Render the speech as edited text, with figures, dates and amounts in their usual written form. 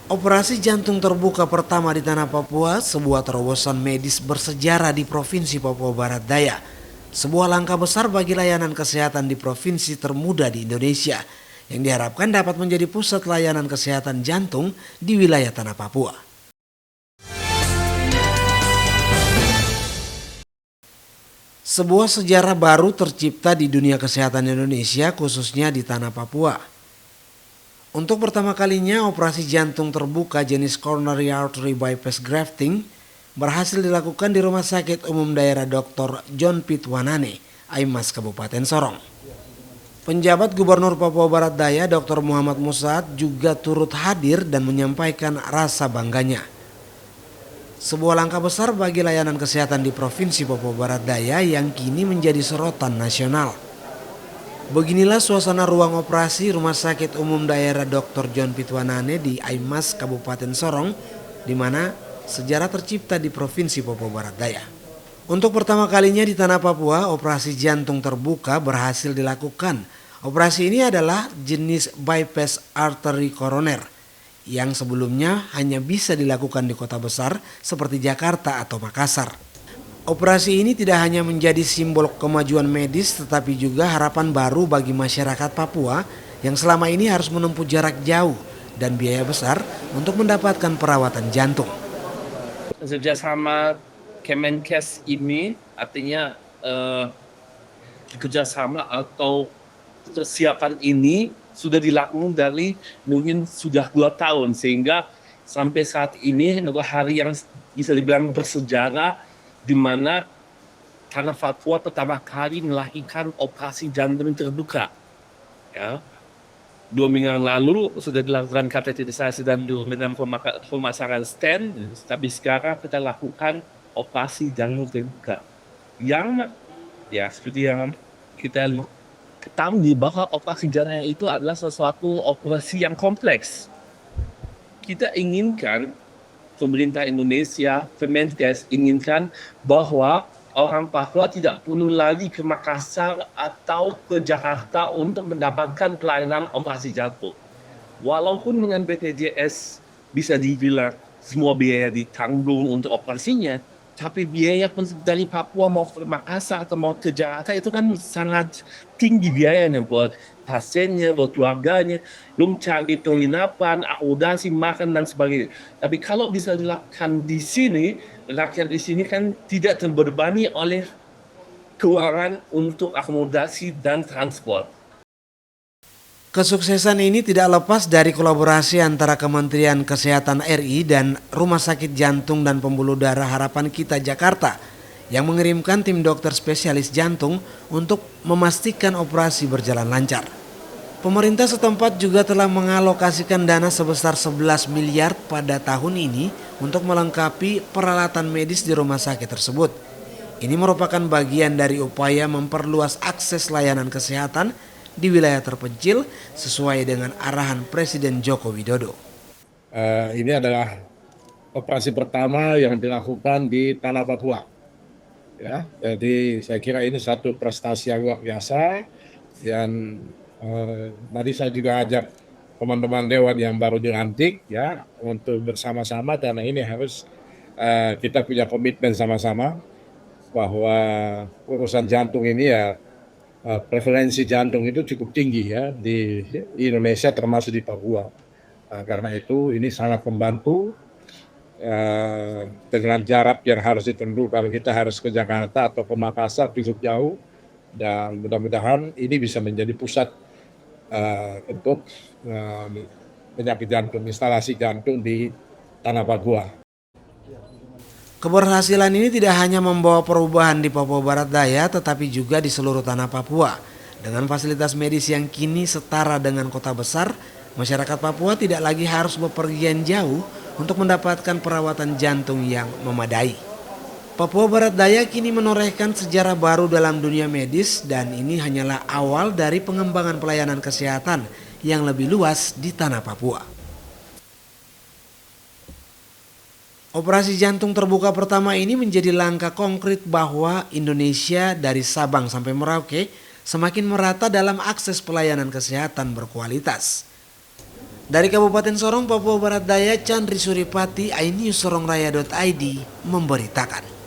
Operasi jantung terbuka pertama di tanah Papua, sebuah terobosan medis bersejarah di Provinsi Papua Barat Daya. Sebuah langkah besar bagi layanan kesehatan di provinsi termuda di Indonesia, yang diharapkan dapat menjadi pusat layanan kesehatan jantung di wilayah tanah Papua. Sebuah sejarah baru tercipta di dunia kesehatan Indonesia, khususnya di tanah Papua. Untuk pertama kalinya, operasi jantung terbuka jenis coronary artery bypass grafting berhasil dilakukan di Rumah Sakit Umum Daerah Dr. John Pitwanane, Aimas, Kabupaten Sorong. Penjabat Gubernur Papua Barat Daya, Dr. Muhammad Musaad, juga turut hadir dan menyampaikan rasa bangganya. Sebuah langkah besar bagi layanan kesehatan di Provinsi Papua Barat Daya yang kini menjadi sorotan nasional. Beginilah suasana ruang operasi Rumah Sakit Umum Daerah Dr. John Pitwanane di Aimas, Kabupaten Sorong, di mana sejarah tercipta di Provinsi Papua Barat Daya. Untuk pertama kalinya di tanah Papua, operasi jantung terbuka berhasil dilakukan. Operasi ini adalah jenis bypass artery koroner yang sebelumnya hanya bisa dilakukan di kota besar seperti Jakarta atau Makassar. Operasi ini tidak hanya menjadi simbol kemajuan medis, tetapi juga harapan baru bagi masyarakat Papua yang selama ini harus menempuh jarak jauh dan biaya besar untuk mendapatkan perawatan jantung. Kerjasama Kemenkes ini artinya kerjasama atau persiapan ini sudah dilakukan dari mungkin sudah 2 tahun, sehingga sampai saat ini adalah hari yang bisa dibilang bersejarah, di mana tanah Papua pertama kali melahirkan operasi jantung terbuka. Ya. 2 minggu yang lalu sudah dilakukan kateterisasi dan pemasangan stent, tapi sekarang kita lakukan operasi jantung terbuka. Yang ya seperti yang kita ketahui bahwa operasi jantung itu adalah sesuatu operasi yang kompleks. Kita inginkan, pemerintah Indonesia, Kemenkes inginkan bahwa orang Papua tidak perlu lagi ke Makassar atau ke Jakarta untuk mendapatkan pelayanan operasi jantung. Walaupun dengan BPJS bisa dibilang semua biaya ditanggung untuk operasinya, tapi biaya dari Papua mau ke Makassar atau mau ke Jakarta itu kan sangat tinggi biayanya buat pasiennya, buat keluarganya, belum cari penginapan, akomodasi, makan dan sebagainya. Tapi kalau bisa dilakukan di sini, rakyat di sini kan tidak terbebani oleh keuangan untuk akomodasi dan transport. Kesuksesan ini tidak lepas dari kolaborasi antara Kementerian Kesehatan RI dan Rumah Sakit Jantung dan Pembuluh Darah Harapan Kita Jakarta yang mengirimkan tim dokter spesialis jantung untuk memastikan operasi berjalan lancar. Pemerintah setempat juga telah mengalokasikan dana sebesar 11 miliar pada tahun ini untuk melengkapi peralatan medis di rumah sakit tersebut. Ini merupakan bagian dari upaya memperluas akses layanan kesehatan di wilayah terpencil sesuai dengan arahan Presiden Joko Widodo. Ini adalah operasi pertama yang dilakukan di tanah Papua. Ya, jadi saya kira ini satu prestasi yang luar biasa. Dan tadi saya juga ajak teman-teman dewan yang baru dilantik ya untuk bersama-sama, karena ini harus kita punya komitmen sama-sama bahwa urusan jantung ini ya, prevalensi jantung itu cukup tinggi ya di Indonesia termasuk di Papua. Karena itu ini sangat membantu dengan jarak yang harus ditempuh. Kalau kita harus ke Jakarta atau ke Makassar cukup jauh, dan mudah-mudahan ini bisa menjadi pusat untuk penyakit jantung, instalasi jantung di tanah Papua. Keberhasilan ini tidak hanya membawa perubahan di Papua Barat Daya, tetapi juga di seluruh tanah Papua. Dengan fasilitas medis yang kini setara dengan kota besar, masyarakat Papua tidak lagi harus bepergian jauh untuk mendapatkan perawatan jantung yang memadai. Papua Barat Daya kini menorehkan sejarah baru dalam dunia medis, dan ini hanyalah awal dari pengembangan pelayanan kesehatan yang lebih luas di tanah Papua. Operasi jantung terbuka pertama ini menjadi langkah konkret bahwa Indonesia dari Sabang sampai Merauke semakin merata dalam akses pelayanan kesehatan berkualitas. Dari Kabupaten Sorong, Papua Barat Daya, Chandri Suripati, iNews Sorongraya.id memberitakan.